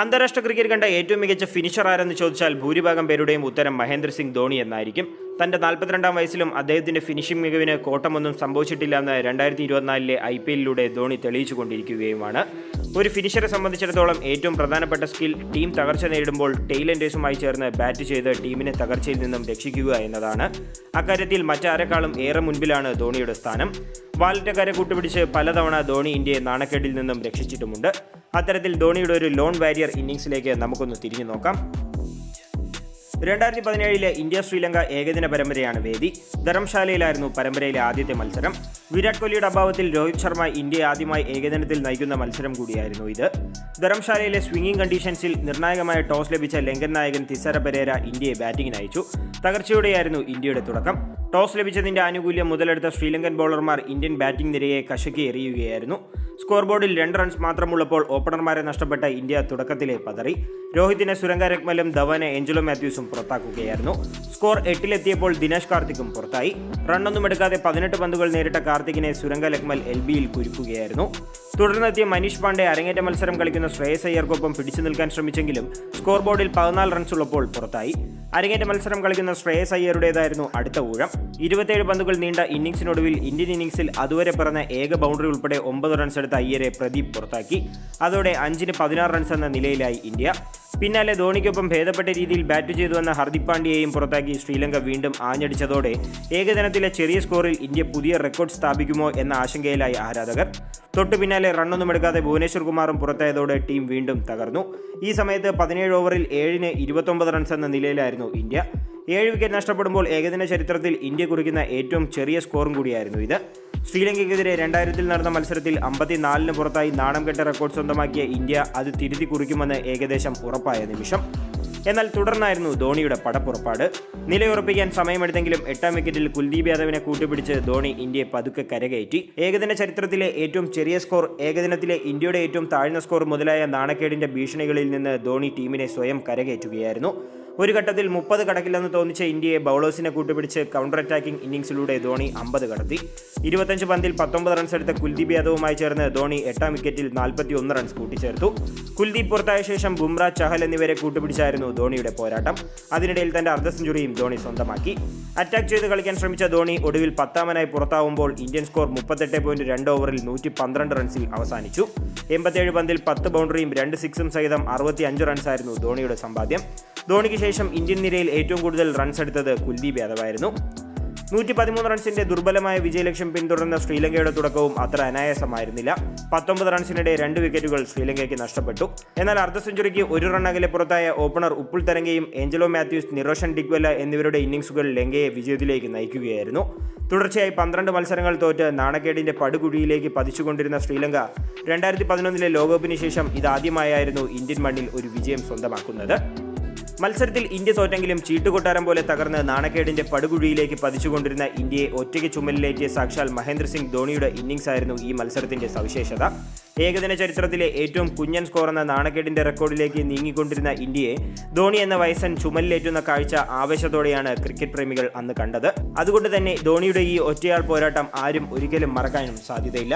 അന്താരാഷ്ട്ര ക്രിക്കറ്റ് കണ്ട ഏറ്റവും മികച്ച ഫിനിഷർ ആരെന്ന് ചോദിച്ചാൽ ഭൂരിഭാഗം പേരുടെയും ഉത്തരം മഹേന്ദ്ര സിംഗ് ധോണി എന്നായിരിക്കും. തന്റെ 42-ാം വയസ്സിലും അദ്ദേഹത്തിന്റെ ഫിനിഷിംഗ് മികവിന് കോട്ടമൊന്നും സംഭവിച്ചിട്ടില്ലെന്ന് 2024 IPL ധോണി തെളിയിച്ചുകൊണ്ടിരിക്കുകയുമാണ്. ഒരു ഫിനിഷറെ സംബന്ധിച്ചിടത്തോളം ഏറ്റവും പ്രധാനപ്പെട്ട സ്കിൽ ടീം തകർച്ച നേരിടുമ്പോൾ ടെയിലൻഡേഴ്സുമായി ചേർന്ന് ബാറ്റ് ചെയ്ത് ടീമിനെ തകർച്ചയിൽ നിന്നും രക്ഷിക്കുക എന്നതാണ്. അക്കാര്യത്തിൽ മറ്റാരെക്കാളും ഏറെ മുൻപിലാണ് ധോണിയുടെ സ്ഥാനം. വാലറ്റക്കാരെ കൂട്ടുപിടിച്ച് പലതവണ ധോണി ഇന്ത്യയെ നാണക്കേടിൽ നിന്നും രക്ഷിച്ചിട്ടുമുണ്ട്. അത്തരത്തിൽ ധോണിയുടെ ഒരു ലോൺ വാരിയർ ഇന്നിംഗ്സിലേക്ക് നമുക്കൊന്ന് തിരിഞ്ഞു നോക്കാം. 2017 ഇന്ത്യ ശ്രീലങ്ക ഏകദിന പരമ്പരയാണ് വേദി. ധരംശാലയിലായിരുന്നു പരമ്പരയിലെ ആദ്യത്തെ മത്സരം. വിരാട് കോഹ്ലിയുടെ അഭാവത്തിൽ രോഹിത് ശർമ്മ ഇന്ത്യയെ ആദ്യമായി ഏകദിനത്തിൽ നയിക്കുന്ന മത്സരം കൂടിയായിരുന്നു ഇത്. ധരംശാലയിലെ സ്വിംഗിംഗ് കണ്ടീഷൻസിൽ നിർണായകമായ ടോസ് ലഭിച്ച ലങ്കൻ നായകൻ തിസര പെരേര ഇന്ത്യയെ ബാറ്റിംഗിന് അയച്ചു. തകർച്ചയോടെയായിരുന്നു ഇന്ത്യയുടെ തുടക്കം. ടോസ് ലഭിച്ചതിന്റെ ആനുകൂല്യം മുതലെടുത്ത ശ്രീലങ്കൻ ബൗളർമാർ ഇന്ത്യൻ ബാറ്റിംഗ് നിരയെ കശക്കി എറിയുകയായിരുന്നു. സ്കോർ ബോർഡിൽ 2 റൺസ് മാത്രമുള്ളപ്പോൾ ഓപ്പണർമാരെ നഷ്ടപ്പെട്ട ഇന്ത്യ തുടക്കത്തിലെ പതറി. രോഹിതിനെ സുരംഗ രക്മലും ധവനെ ഏഞ്ചലോ മാത്യൂസും പുറത്താക്കുകയായിരുന്നു. സ്കോർ 8-ലെത്തിയപ്പോൾ ദിനേശ് കാർത്തിക്കും പുറത്തായി. റണ്ണൊന്നും എടുക്കാതെ 18 പന്തുകൾ നേരിട്ട കാർത്തിക്കിനെ സുരംഗ ലക്മൽ LBയിൽ കുരുക്കുകയായിരുന്നു. തുടർന്നെത്തിയ മനീഷ് പാണ്ഡെ അരങ്ങേറ്റ മത്സരം കളിക്കുന്ന ശ്രേയസ് അയ്യർക്കൊപ്പം പിടിച്ചു നിൽക്കാൻ ശ്രമിച്ചെങ്കിലും സ്കോർ ബോർഡിൽ 14 റൺസ് ഉള്ളപ്പോൾ പുറത്തായി. അരങ്ങേറ്റ മത്സരം കളിക്കുന്ന ശ്രേയസ് അയ്യരുടേതായിരുന്നു അടുത്ത ഊഴം. 27 പന്തുകൾ നീണ്ട ഇന്നിംഗ്സിനൊടുവിൽ ഇന്ത്യൻ ഇന്നിംഗ്സിൽ അതുവരെ പിറന്ന ഏക ബൗണ്ടറി ഉൾപ്പെടെ 9 റൺസ് എടുത്ത അയ്യരെ പ്രദീപ് പുറത്താക്കി. അതോടെ 5-ന് 16 റൺസ് എന്ന നിലയിലായി ഇന്ത്യ. പിന്നാലെ ധോണിക്കൊപ്പം ഭേദപ്പെട്ട രീതിയിൽ ബാറ്റ് ചെയ്തു വന്ന ഹർദിക് പാണ്ഡ്യയെയും പുറത്താക്കി ശ്രീലങ്ക വീണ്ടും ആഞ്ഞടിച്ചതോടെ ഏകദിനത്തിലെ ചെറിയ സ്കോറിൽ ഇന്ത്യ പുതിയ റെക്കോർഡ് സ്ഥാപിക്കുമോ എന്ന ആശങ്കയിലായി ആരാധകർ. തൊട്ടു പിന്നാലെ റണ്ണൊന്നും എടുക്കാതെ ഭുവനേശ്വർ കുമാറും പുറത്തായതോടെ ടീം വീണ്ടും തകർന്നു. ഈ സമയത്ത് 17 ഓവറിൽ 7-ന് 29 റൺസ് എന്ന നിലയിലായിരുന്നു ഇന്ത്യ. 7 വിക്കറ്റ് നഷ്ടപ്പെടുമ്പോൾ ഏകദിന ചരിത്രത്തിൽ ഇന്ത്യ കുറിക്കുന്ന ഏറ്റവും ചെറിയ സ്കോറും കൂടിയായിരുന്നു ഇത്. ശ്രീലങ്കയ്ക്കെതിരെ 2000 നടന്ന മത്സരത്തിൽ 54-ന് പുറത്തായി നാണം കെട്ട റെക്കോർഡ് സ്വന്തമാക്കിയ ഇന്ത്യ അത് തിരുത്തി കുറിക്കുമെന്ന് ഏകദേശം ഉറപ്പായ നിമിഷം. എന്നാൽ തുടർന്നായിരുന്നു ധോണിയുടെ പടപ്പുറപ്പാട്. നിലയുറപ്പിക്കാൻ സമയമെടുത്തെങ്കിലും 8-ാം വിക്കറ്റിൽ കുൽദീപ് യാദവിനെ കൂട്ടുപിടിച്ച് ധോണി ഇന്ത്യയെ പതുക്കെ കരകയറ്റി. ഏകദിന ചരിത്രത്തിലെ ഏറ്റവും ചെറിയ സ്കോർ, ഏകദിനത്തിലെ ഇന്ത്യയുടെ ഏറ്റവും താഴ്ന്ന സ്കോർ മുതലായ നാണക്കേടിന്റെ ഭീഷണികളിൽ നിന്ന് ധോണി ടീമിനെ സ്വയം കരകയറ്റുകയായിരുന്നു. ഒരു ഘട്ടത്തിൽ 30 കടക്കില്ലെന്ന് തോന്നിച്ച ഇന്ത്യയെ ബൗളേഴ്സിനെ കൂട്ടുപിടിച്ച് കൗണ്ടർ അറ്റാക്കിംഗ് ഇന്നിംഗ്സിലൂടെ ധോണി 50 കടത്തി. 25 പന്തിൽ 19 റൺസ് എടുത്ത കുൽദീപ് യാദവുമായി ചേർന്ന് ധോണി 8-ാം വിക്കറ്റിൽ 41 റൺസ് കൂട്ടിച്ചേർത്തു. കുൽദീപ് പുറത്തായ ശേഷം ബുംറ, ചഹൽ എന്നിവരെ കൂട്ടുപിടിച്ചായിരുന്നു ധോണിയുടെ പോരാട്ടം. അതിനിടയിൽ തന്റെ അർദ്ധ സെഞ്ചുറിയും ധോണി സ്വന്തമാക്കി. അറ്റാക്ക് ചെയ്ത് കളിക്കാൻ ശ്രമിച്ച ധോണി ഒടുവിൽ 10-മനായി പുറത്താവുമ്പോൾ ഇന്ത്യൻ സ്കോർ 38.2 ഓവറിൽ 112 റൺസിൽ അവസാനിച്ചു. 87 പന്തിൽ 10 ബൗണ്ടറിയും 2 സിക്സും സഹിതം 65 റൺസായിരുന്നു ധോണിയുടെ സമ്പാദ്യം. ധോണിക്ക് ശേഷം ഇന്ത്യൻ നിരയിൽ ഏറ്റവും കൂടുതൽ റൺസ് എടുത്തത് കുൽദീപ് യാദവായിരുന്നു. 113 റൺസിന്റെ ദുർബലമായ വിജയലക്ഷ്യം പിന്തുടർന്ന ശ്രീലങ്കയുടെ തുടക്കവും അത്ര അനായാസമായിരുന്നില്ല. 19 റൺസിനിടെ 2 വിക്കറ്റുകൾ ശ്രീലങ്കയ്ക്ക് നഷ്ടപ്പെട്ടു. എന്നാൽ അർദ്ധ സെഞ്ചുറിക്ക് 1 റൺ അകലെ പുറത്തായ ഓപ്പണർ ഉപ്പുൽ തരംഗയും ഏഞ്ചലോ മാത്യൂസ്, നിറോഷൻ ഡിക്വെല്ല എന്നിവരുടെ ഇന്നിംഗ്സുകൾ ലങ്കയെ വിജയത്തിലേക്ക് നയിക്കുകയായിരുന്നു. തുടർച്ചയായി 12 മത്സരങ്ങൾ തോറ്റ് നാണക്കേടിന്റെ പടുകുഴിയിലേക്ക് പതിച്ചുകൊണ്ടിരുന്ന ശ്രീലങ്ക 2011 ലോകകപ്പിന് ശേഷം ഇതാദ്യമായായിരുന്നു ഇന്ത്യൻ മണ്ണിൽ ഒരു വിജയം സ്വന്തമാക്കുന്നത്. മത്സരത്തിൽ ഇന്ത്യ തോറ്റെങ്കിലും ചീട്ടുകൊട്ടാരം പോലെ തകർന്ന് നാണക്കേടിന്റെ പടുകുഴിയിലേക്ക് പതിച്ചുകൊണ്ടിരുന്ന ഇന്ത്യയെ ഒറ്റയ്ക്ക് ചുമലിലേറ്റിയ സാക്ഷാൽ മഹേന്ദ്ര സിംഗ് ധോണിയുടെ ഇന്നിംഗ്സ് ആയിരുന്നു ഈ മത്സരത്തിന്റെ സവിശേഷത. ഏകദിന ചരിത്രത്തിലെ ഏറ്റവും കുഞ്ഞൻ സ്കോർ എന്ന നാണക്കേടിന്റെ റെക്കോർഡിലേക്ക് നീങ്ങിക്കൊണ്ടിരുന്ന ഇന്ത്യയെ ധോണി എന്ന വയസ്സൻ ചുമലിലേറ്റുന്ന കാഴ്ച ആവേശത്തോടെയാണ് ക്രിക്കറ്റ് പ്രേമികൾ അന്ന് കണ്ടത്. അതുകൊണ്ട് തന്നെ ധോണിയുടെ ഈ ഒറ്റയാൾ പോരാട്ടം ആരും ഒരിക്കലും മറക്കാനും സാധ്യതയില്ല.